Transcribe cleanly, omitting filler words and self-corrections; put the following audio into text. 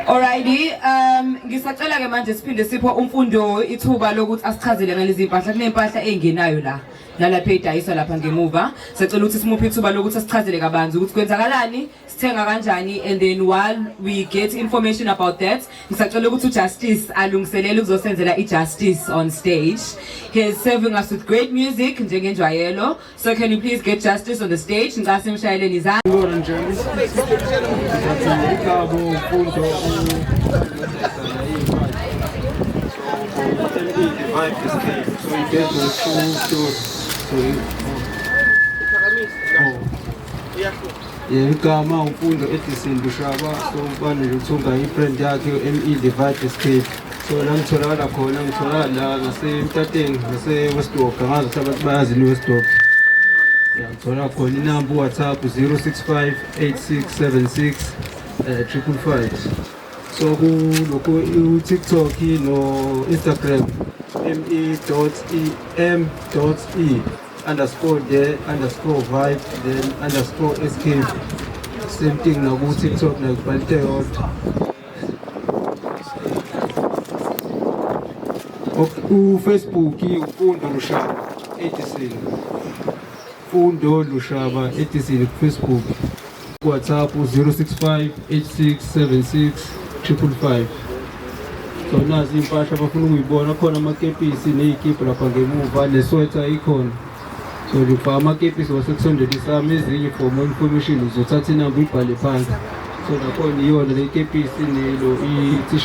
Alrighty, ngisacela ke manje siphinde sipho umfundo ithuba lokuthi asichazele ngalezi impahla kunempahla engenayo la lapha edayiswa lapha ngemuva. Sicela ukuthi simuphe ithuba lokuthi asichazele kabanzi ukuthi kwenzakalani, sithenga kanjani, and then while we get information about that, ngisacela ukuthi uJustice alungiselele ukuzosenzela iJustice on stage. He is serving us with great music njengenjwayelo. So can you please get Justice on the stage? Ngicela imshayeleni izandla. Igama umfundo Edison Bushaba so bani luthunga ibrand yakhe ME Divide Escape. So la ngitholakala khona ngitholakala la ngaseMtateng ngase-Westdorp ngazi ukuthi abantu bayazi ni-Westdorp. Ngithola khona inamba WhatsApp 065 8676 555. So ku TikTok no Instagram me.em.e_the_vibe then _escape. Same thing na ku TikTok na kubalite yodwa. Ku Facebook ufundo Lushaba Edison. Fundo Lushaba Edison ku Facebook. WhatsApp 065 8676 555. So nazi impahla abafuna ukuyibona khona amakepisi nezikipa lapha ngemuva nesweater ikhona. So lifa amakepisi wasekusondelisa ezinye for more information uzothatha inamba uyibhale phansi. So nakhona iyona le kepisi nelo